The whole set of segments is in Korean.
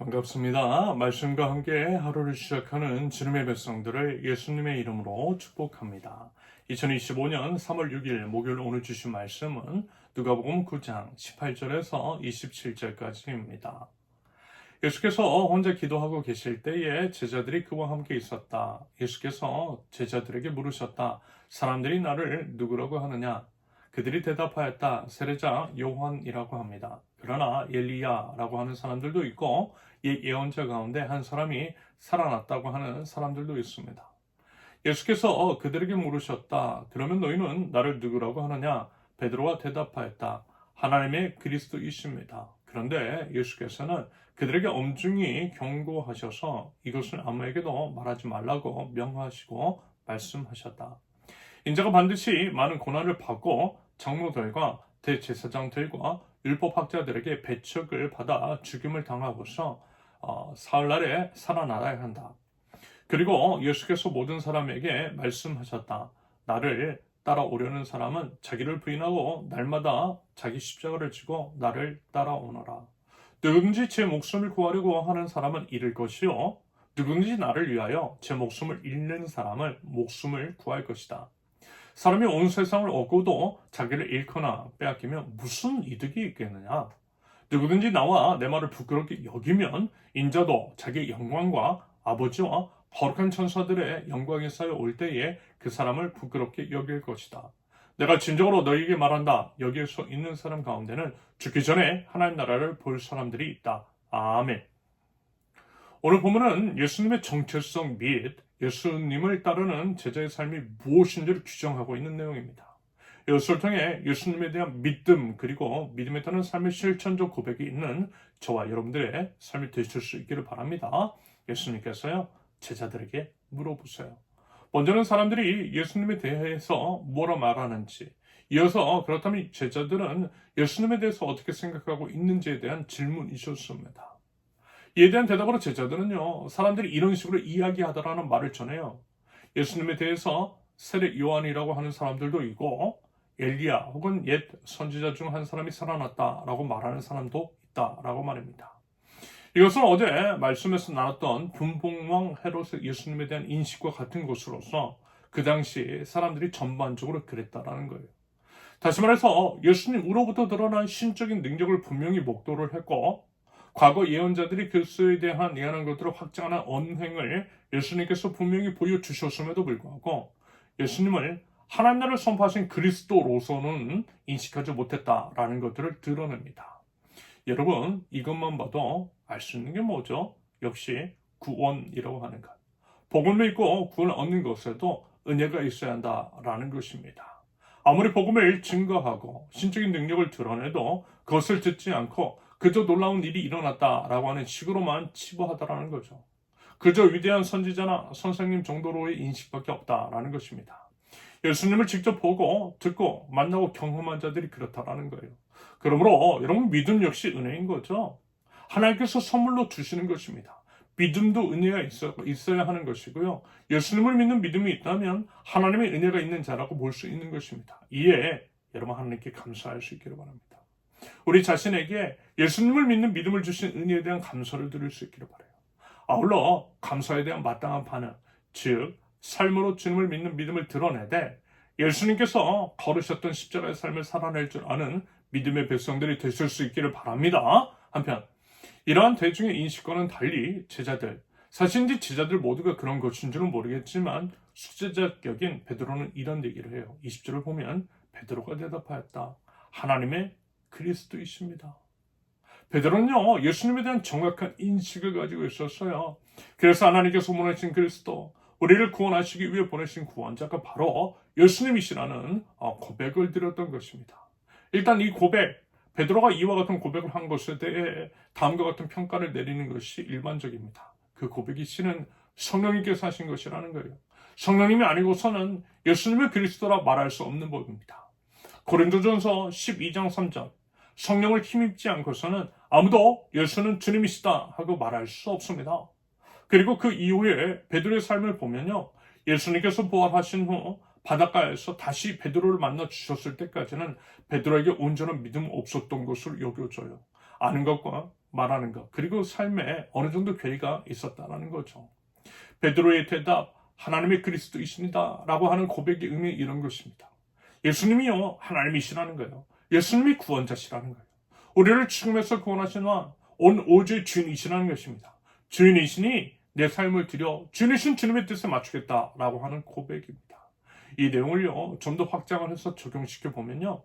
반갑습니다. 말씀과 함께 하루를 시작하는 주님의 백성들을 예수님의 이름으로 축복합니다. 2025년 3월 6일 목요일 오늘 주신 말씀은 누가복음 9장 18절에서 27절까지입니다. 예수께서 혼자 기도하고 계실 때에 제자들이 그와 함께 있었다. 예수께서 제자들에게 물으셨다. 사람들이 나를 누구라고 하느냐? 그들이 대답하였다. 세례자 요한이라고 합니다. 그러나 엘리야라고 하는 사람들도 있고 옛 예언자 가운데 한 사람이 살아났다고 하는 사람들도 있습니다. 예수께서 그들에게 물으셨다. 그러면 너희는 나를 누구라고 하느냐? 베드로가 대답하였다. 하나님의 그리스도이십니다. 그런데 예수께서는 그들에게 엄중히 경고하셔서 이것을 아무에게도 말하지 말라고 명하시고 말씀하셨다. 인자가 반드시 많은 고난을 받고 장로들과 대제사장들과 율법학자들에게 배척을 받아 죽임을 당하고서 사흘날에 살아나야 한다. 그리고 예수께서 모든 사람에게 말씀하셨다. 나를 따라오려는 사람은 자기를 부인하고 날마다 자기 십자가를 지고 나를 따라오너라. 누구든지 제 목숨을 구하려고 하는 사람은 잃을 것이요 누구든지 나를 위하여 제 목숨을 잃는 사람은 목숨을 구할 것이다. 사람이 온 세상을 얻고도 자기를 잃거나 빼앗기면 무슨 이득이 있겠느냐? 누구든지 나와 내 말을 부끄럽게 여기면 인자도 자기의 영광과 아버지와 거룩한 천사들의 영광에 쌓여 올 때에 그 사람을 부끄럽게 여길 것이다. 내가 진정으로 너희에게 말한다. 여기에 서 있는 사람 가운데는 죽기 전에 하나님 나라를 볼 사람들이 있다. 아멘. 오늘 본문은 예수님의 정체성 및 예수님을 따르는 제자의 삶이 무엇인지를 규정하고 있는 내용입니다. 이것을 통해 예수님에 대한 믿음 그리고 믿음에 따른 삶의 실천적 고백이 있는 저와 여러분들의 삶이 되실 수 있기를 바랍니다. 예수님께서요 제자들에게 물어보세요. 먼저는 사람들이 예수님에 대해서 뭐라 말하는지, 이어서 그렇다면 제자들은 예수님에 대해서 어떻게 생각하고 있는지에 대한 질문이셨습니다. 이에 대한 대답으로 제자들은요, 사람들이 이런 식으로 이야기하더라는 말을 전해요. 예수님에 대해서 세례 요한이라고 하는 사람들도 있고, 엘리야 혹은 옛 선지자 중 한 사람이 살아났다라고 말하는 사람도 있다라고 말입니다. 이것은 어제 말씀에서 나눴던 분봉왕 헤롯의 예수님에 대한 인식과 같은 것으로서 그 당시 사람들이 전반적으로 그랬다라는 거예요. 다시 말해서 예수님으로부터 드러난 신적인 능력을 분명히 목도를 했고 과거 예언자들이 그리스도에 대한 예언한 것들을 확장하는 언행을 예수님께서 분명히 보여주셨음에도 불구하고 예수님을 하나님 나라를 선포하신 그리스도로서는 인식하지 못했다라는 것들을 드러냅니다. 여러분 이것만 봐도 알 수 있는 게 뭐죠? 역시 구원이라고 하는 것. 복음을 믿고 구원을 얻는 것에도 은혜가 있어야 한다라는 것입니다. 아무리 복음을 증거하고 신적인 능력을 드러내도 그것을 듣지 않고 그저 놀라운 일이 일어났다라고 하는 식으로만 치부하다라는 거죠. 그저 위대한 선지자나 선생님 정도로의 인식밖에 없다라는 것입니다. 예수님을 직접 보고 듣고 만나고 경험한 자들이 그렇다라는 거예요. 그러므로 여러분 믿음 역시 은혜인 거죠. 하나님께서 선물로 주시는 것입니다. 믿음도 은혜가 있어야 하는 것이고요. 예수님을 믿는 믿음이 있다면 하나님의 은혜가 있는 자라고 볼 수 있는 것입니다. 이에 여러분 하나님께 감사할 수 있기를 바랍니다. 우리 자신에게 예수님을 믿는 믿음을 주신 은혜에 대한 감사를 드릴 수 있기를 바라요. 아울러 감사에 대한 마땅한 반응, 즉 삶으로 주님을 믿는 믿음을 드러내되 예수님께서 걸으셨던 십자가의 삶을 살아낼 줄 아는 믿음의 백성들이 되실 수 있기를 바랍니다. 한편 이러한 대중의 인식과는 달리 제자들, 사실인지 제자들 모두가 그런 것인 줄은 모르겠지만 수제자격인 베드로는 이런 얘기를 해요. 20절을 보면 베드로가 대답하였다. 하나님의 그리스도이십니다. 베드로는요 예수님에 대한 정확한 인식을 가지고 있었어요. 그래서 하나님께서 보내신 그리스도, 우리를 구원하시기 위해 보내신 구원자가 바로 예수님이시라는 고백을 드렸던 것입니다. 일단 이 고백, 베드로가 이와 같은 고백을 한 것에 대해 다음과 같은 평가를 내리는 것이 일반적입니다. 그 고백이 실은 성령님께서 하신 것이라는 거예요. 성령님이 아니고서는 예수님의 그리스도라 말할 수 없는 법입니다. 고린도전서 12장 3절 성령을 힘입지 않고서는 아무도 예수는 주님이시다 하고 말할 수 없습니다. 그리고 그 이후에 베드로의 삶을 보면요. 예수님께서 부활하신 후 바닷가에서 다시 베드로를 만나 주셨을 때까지는 베드로에게 온전한 믿음 없었던 것을 여겨져요. 아는 것과 말하는 것, 그리고 삶에 어느 정도 괴리가 있었다는 거죠. 베드로의 대답, 하나님의 그리스도이십니다 라고 하는 고백의 의미 이런 것입니다. 예수님이요 하나님이시라는 거예요. 예수님이 구원자시라는 거예요. 우리를 죽음에서 구원하신 온 오주의 주인이시라는 것입니다. 주인이시니 내 삶을 드려 주인이신 주님의 뜻에 맞추겠다라고 하는 고백입니다. 이 내용을요 좀 더 확장을 해서 적용시켜 보면요,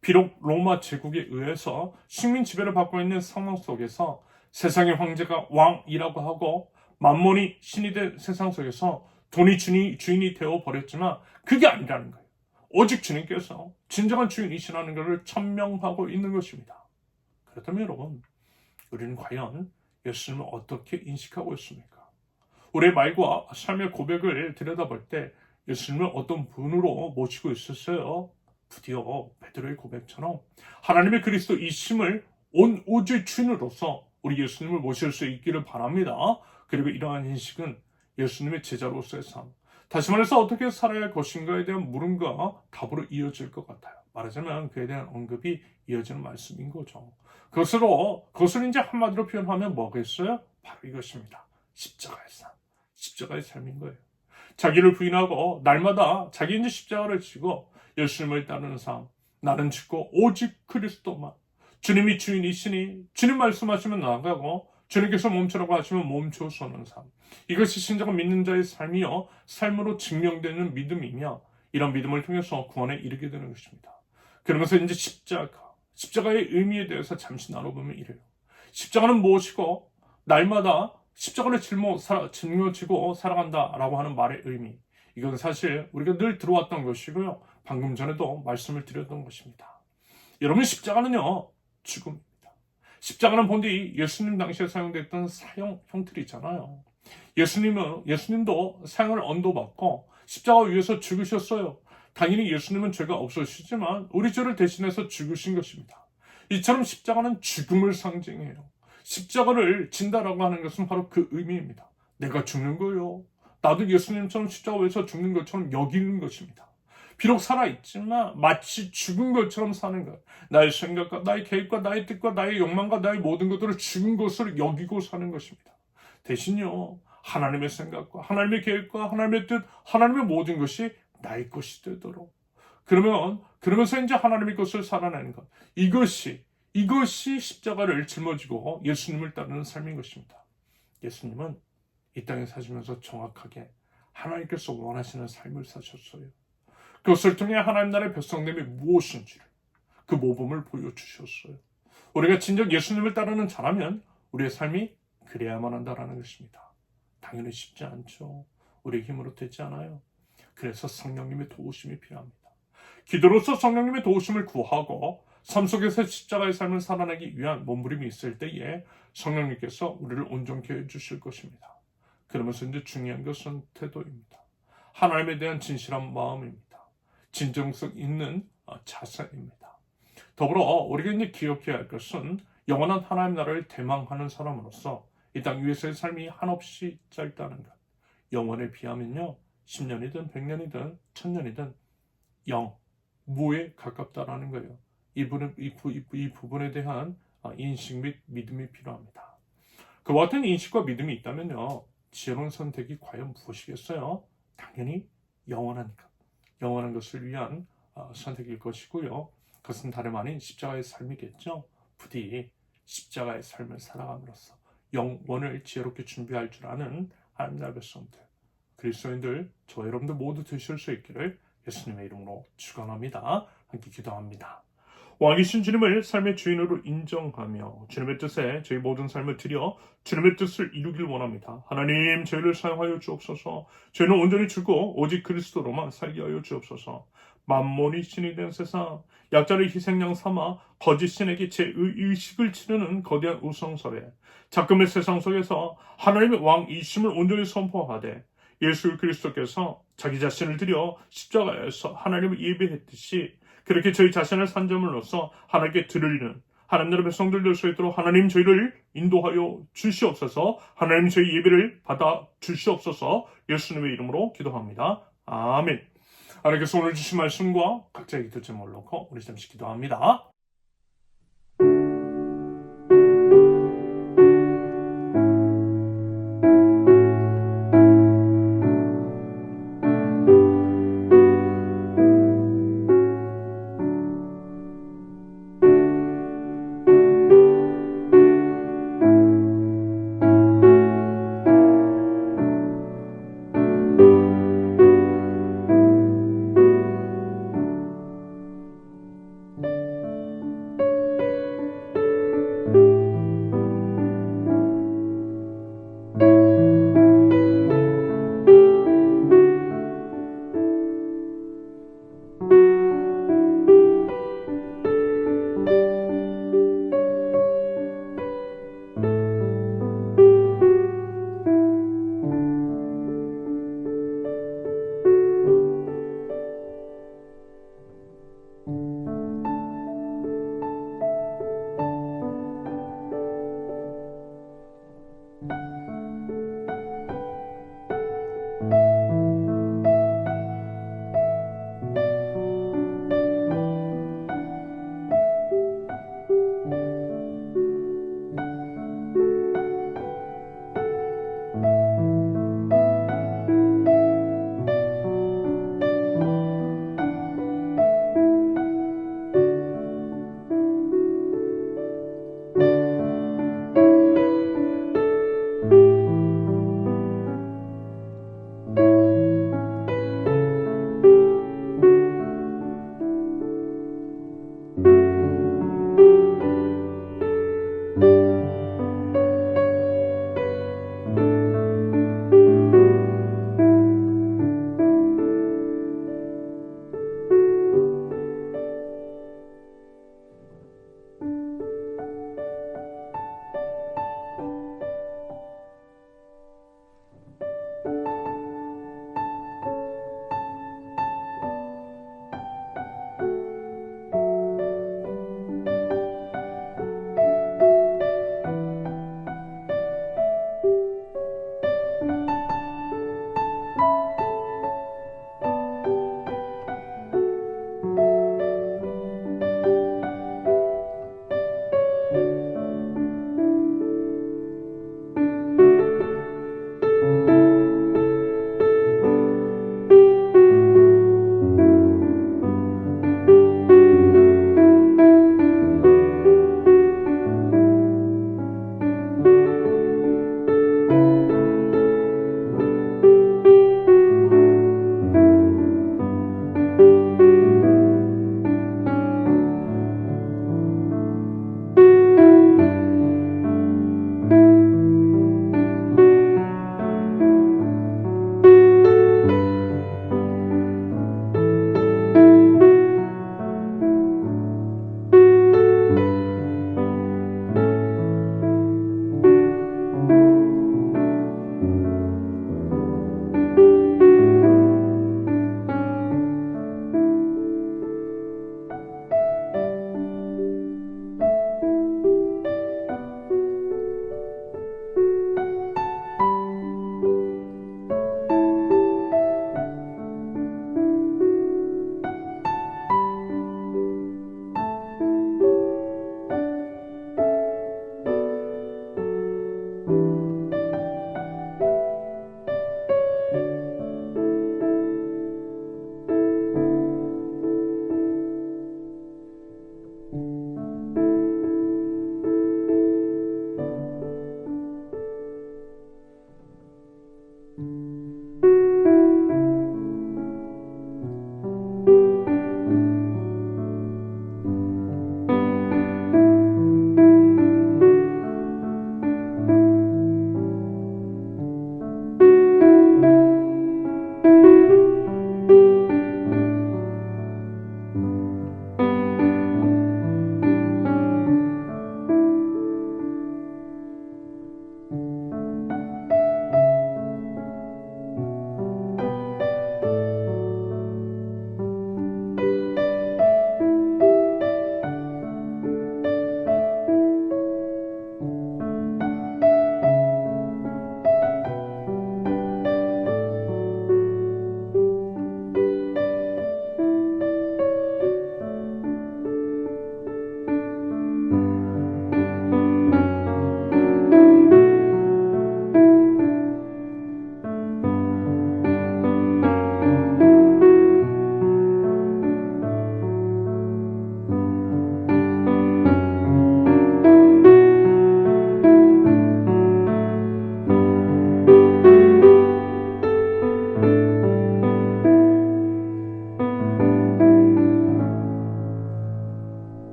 비록 로마 제국에 의해서 식민 지배를 받고 있는 상황 속에서 세상의 황제가 왕이라고 하고 만몬이 신이 된 세상 속에서 돈이 주인이 되어 버렸지만 그게 아니라는 거예요. 오직 주님께서 진정한 주인이시라는 것을 천명하고 있는 것입니다. 그렇다면 여러분, 우리는 과연 예수님을 어떻게 인식하고 있습니까? 우리의 말과 삶의 고백을 들여다볼 때 예수님을 어떤 분으로 모시고 있었어요? 드디어 베드로의 고백처럼 하나님의 그리스도이심을 온 우주의 주인으로서 우리 예수님을 모실 수 있기를 바랍니다. 그리고 이러한 인식은 예수님의 제자로서의 삶, 다시 말해서 어떻게 살아야 할 것인가에 대한 물음과 답으로 이어질 것 같아요. 말하자면 그에 대한 언급이 이어지는 말씀인 거죠. 그것을 이제 한마디로 표현하면 뭐겠어요? 바로 이것입니다. 십자가의 삶. 십자가의 삶인 거예요. 자기를 부인하고 날마다 자기 이제 십자가를 지고 예수님을 따르는 삶. 나는 죽고 오직 그리스도만. 주님이 주인이시니 주님 말씀하시면 나아가고 주님께서 멈추라고 하시면 멈춰서는 삶. 이것이 신자가 믿는 자의 삶이요 삶으로 증명되는 믿음이며, 이런 믿음을 통해서 구원에 이르게 되는 것입니다. 그러면서 이제 십자가의 의미에 대해서 잠시 나눠보면 이래요. 십자가는 무엇이고 날마다 십자가를 짊어지고 살아간다라고 하는 말의 의미, 이건 사실 우리가 늘 들어왔던 것이고요, 방금 전에도 말씀을 드렸던 것입니다. 여러분, 십자가는요 죽음입니다. 십자가는 본디 예수님 당시에 사용됐던 사형 형틀이잖아요. 예수님도 사형을 언도받고 십자가 위에서 죽으셨어요. 당연히 예수님은 죄가 없으시지만 우리 죄를 대신해서 죽으신 것입니다. 이처럼 십자가는 죽음을 상징해요. 십자가를 진다라고 하는 것은 바로 그 의미입니다. 내가 죽는 거요. 나도 예수님처럼 십자가 위에서 죽는 것처럼 여기는 것입니다. 비록 살아있지만 마치 죽은 것처럼 사는 것. 나의 생각과 나의 계획과 나의 뜻과 나의 욕망과 나의 모든 것들을 죽은 것을 여기고 사는 것입니다. 대신요, 하나님의 생각과 하나님의 계획과 하나님의 뜻, 하나님의 모든 것이 나의 것이 되도록. 그러면서 이제 하나님의 것을 살아내는 것. 이것이 십자가를 짊어지고 예수님을 따르는 삶인 것입니다. 예수님은 이 땅에 사시면서 정확하게 하나님께서 원하시는 삶을 사셨어요. 그것을 통해 하나님 나라의 백성됨이 무엇인지를, 그 모범을 보여주셨어요. 우리가 진정 예수님을 따르는 자라면 우리의 삶이 그래야만 한다는 것입니다. 당연히 쉽지 않죠. 우리의 힘으로 되지 않아요. 그래서 성령님의 도우심이 필요합니다. 기도로서 성령님의 도우심을 구하고 삶 속에서 십자가의 삶을 살아내기 위한 몸부림이 있을 때에 성령님께서 우리를 온전케 해주실 것입니다. 그러면서 이제 중요한 것은 태도입니다. 하나님에 대한 진실한 마음입니다. 진정성 있는 자세입니다. 더불어 우리가 이제 기억해야 할 것은 영원한 하나님 나라를 대망하는 사람으로서 이 땅 위에서의 삶이 한없이 짧다는 것. 영원에 비하면요, 10년이든 100년이든 1000년이든 무에 가깝다라는 거예요. 이 부분에 대한 인식 및 믿음이 필요합니다. 그와 같은 인식과 믿음이 있다면요, 지혜로운 선택이 과연 무엇이겠어요? 당연히 영원한 것을 위한 선택일 것이고요. 그것은 다름 아닌 십자가의 삶이겠죠. 부디 십자가의 삶을 살아감으로써 영원을 지혜롭게 준비할 줄 아는 하나님 나라의 백성들, 그리스도인들, 저와 여러분들 모두 되실 수 있기를 예수님의 이름으로 축원합니다. 함께 기도합니다. 왕이신 주님을 삶의 주인으로 인정하며 주님의 뜻에 저희 모든 삶을 드려 주님의 뜻을 이루길 원합니다. 하나님, 저희를 사용하여 주옵소서. 저희는 온전히 죽고 오직 그리스도로만 살게 하여 주옵소서. 만몬이 신이 된 세상, 약자를 희생양 삼아 거짓 신에게 제 의식을 치르는 거대한 우상사회, 작금의 세상 속에서 하나님의 왕이심을 온전히 선포하되 예수 그리스도께서 자기 자신을 드려 십자가에서 하나님을 예배했듯이 그렇게 저희 자신을 산자물로서 하나님께 드리는 하나님 나라의 백성들 될 수 있도록 하나님 저희를 인도하여 주시옵소서. 하나님 저희 예배를 받아 주시옵소서. 예수님의 이름으로 기도합니다. 아멘. 하나님께서 오늘 주신 말씀과 각자의 기도 제목을 놓고 우리 잠시 기도합니다.